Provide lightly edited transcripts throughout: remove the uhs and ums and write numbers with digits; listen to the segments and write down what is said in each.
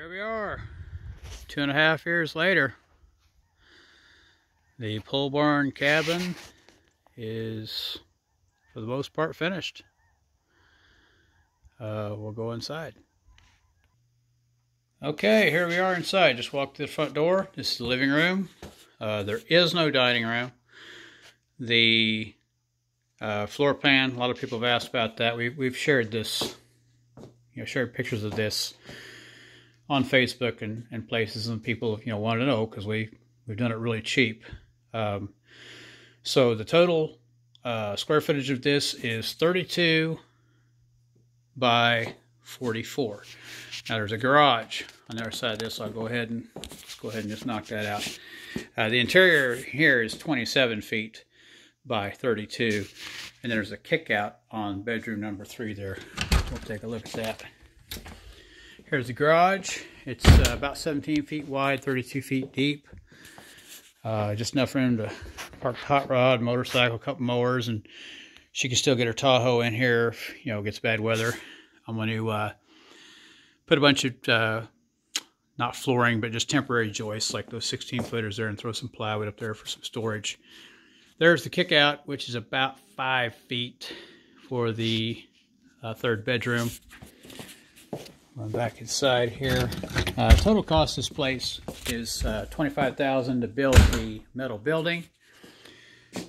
Here we are, 2.5 years later. The pole barn cabin is, for the most part, finished. We'll go inside. Okay, here we are inside. Just walked through the front door. This is the living room. There is no dining room. The floor plan, a lot of people have asked about that. We've shared this, shared pictures of this on Facebook and places, and people want to know because we've done it really cheap. So the total square footage of this is 32 by 44. Now there's a garage on the other side of this, so I'll go ahead and just knock that out. The interior here is 27 feet by 32, and there's a kick out on bedroom number 3 there. We'll take a look at that. Here's the garage. It's about 17 feet wide, 32 feet deep. Just enough room to park a hot rod, motorcycle, a couple mowers, and she can still get her Tahoe in here if, it gets bad weather. I'm going to put a bunch of, not flooring, but just temporary joists like those 16-footers there and throw some plywood up there for some storage. There's the kick out, which is about 5 feet for the third bedroom. I'm back inside here. Total cost of this place is $25,000 to build the metal building,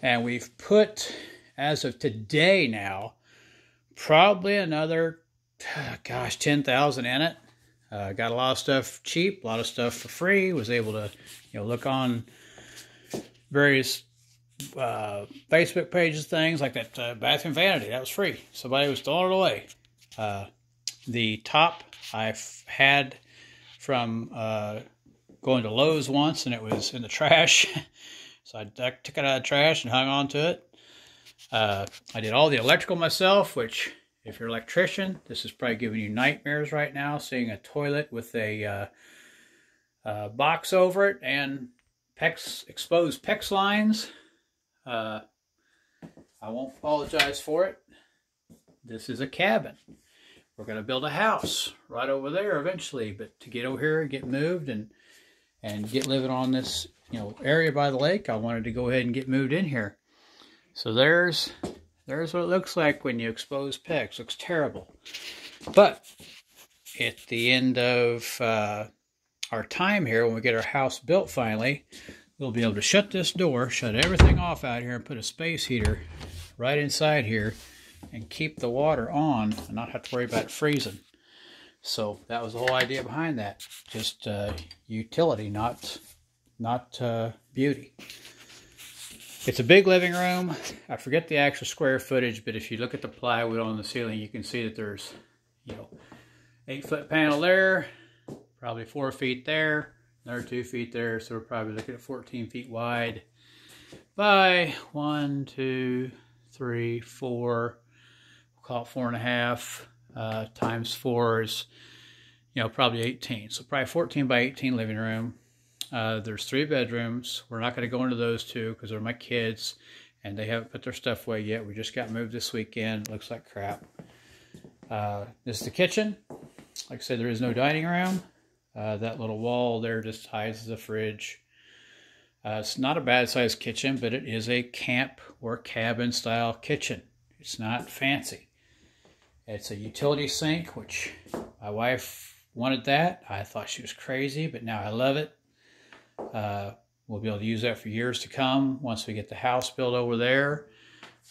and we've put, as of today now, probably another $10,000 in it. Got a lot of stuff cheap, a lot of stuff for free. Was able to look on various Facebook pages, things like that bathroom vanity. That was free. Somebody was throwing it away. The top I've had from going to Lowe's once, and it was in the trash. So I took it out of the trash and hung on to it. I did all the electrical myself, which, if you're an electrician, this is probably giving you nightmares right now, seeing a toilet with a box over it and exposed PEX lines. I won't apologize for it. This is a cabin. We're going to build a house right over there eventually, but to get over here and get moved and get living on this area by the lake, I wanted to go ahead and get moved in here. So there's what it looks like when you expose PEX. Looks terrible. But at the end of our time here, when we get our house built finally, we'll be able to shut this door, shut everything off out here, and put a space heater right inside here and keep the water on and not have to worry about it freezing. So that was the whole idea behind that. Just utility, not beauty. It's a big living room. I forget the actual square footage, but if you look at the plywood on the ceiling, you can see that there's 8-foot panel there, probably 4 feet there, another 2 feet there, so we're probably looking at 14 feet wide by 1, 2, 3, 4. We'll call it 4.5 times 4 is probably 18. So probably 14 by 18 living room. There's 3 bedrooms. We're not going to go into those 2 because they're my kids and they haven't put their stuff away yet. We just got moved this weekend. Looks like crap. This is the kitchen. Like I said, there is no dining room. That little wall there just hides the fridge. It's not a bad sized kitchen, but it is a camp or cabin style kitchen. It's not fancy. It's a utility sink, which my wife wanted that. I thought she was crazy, but now I love it. We'll be able to use that for years to come once we get the house built over there.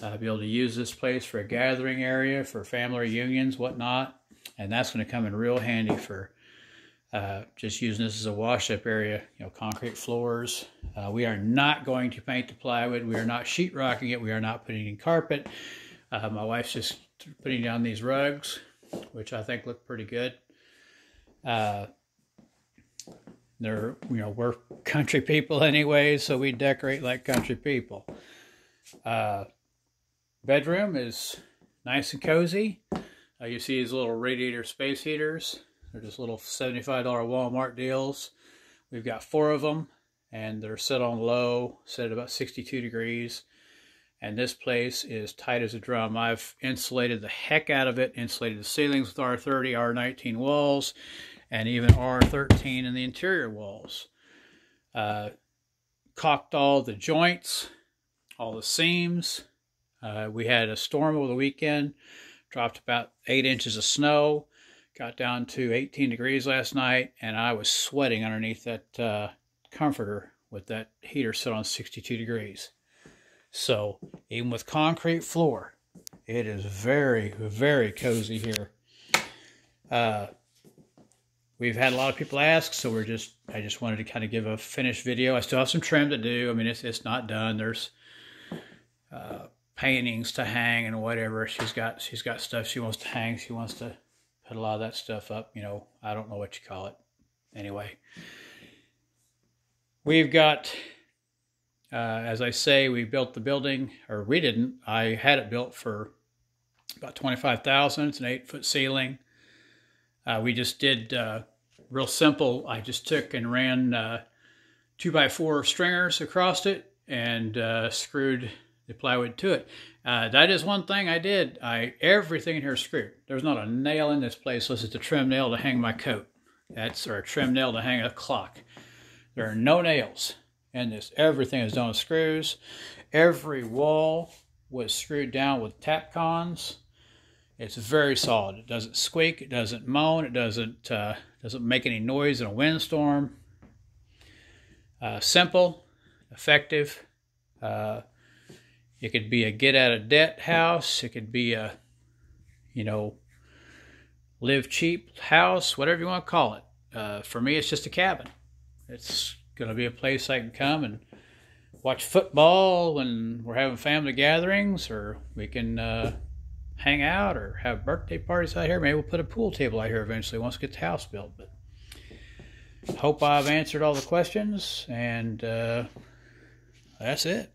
Be able to use this place for a gathering area, for family reunions, whatnot. And that's going to come in real handy for just using this as a wash-up area, concrete floors. We are not going to paint the plywood. We are not sheetrocking it. We are not putting in carpet. My wife's just putting down these rugs, which I think look pretty good. We're country people anyway, so we decorate like country people. Bedroom is nice and cozy. You see these little radiator space heaters. They're just little $75 Walmart deals. We've got 4 of them, and they're set on low, set at about 62 degrees. And this place is tight as a drum. I've insulated the heck out of it, insulated the ceilings with R30, R19 walls, and even R13 in the interior walls. Caulked all the joints, all the seams. We had a storm over the weekend, dropped about 8 inches of snow, got down to 18 degrees last night, and I was sweating underneath that comforter with that heater set on 62 degrees. So even with concrete floor, it is very, very cozy here. We've had a lot of people ask, so I just wanted to kind of give a finished video. I still have some trim to do. I mean, it's not done. There's paintings to hang and whatever. She's got stuff she wants to hang. She wants to put a lot of that stuff up. You know, I don't know what you call it. Anyway, we've got, as I say, we built the building, or we didn't. I had it built for about $25,000. It's an 8-foot ceiling. We just did real simple. I just took and ran 2x4 stringers across it and screwed the plywood to it. That is one thing I did. Everything in here is screwed. There's not a nail in this place unless it's a trim nail to hang my coat. Or a trim nail to hang a clock. There are no nails in this. Everything is done with screws. Every wall was screwed down with Tapcons. It's very solid. It doesn't squeak. It doesn't moan. It doesn't make any noise in a windstorm. Simple, effective. It could be a get-out-of-debt house. It could be a, live cheap house, whatever you want to call it. For me, it's just a cabin. It's going to be a place I can come and watch football when we're having family gatherings, or we can hang out or have birthday parties out here. Maybe we'll put a pool table out here eventually once we get the house built. But hope I've answered all the questions, and that's it.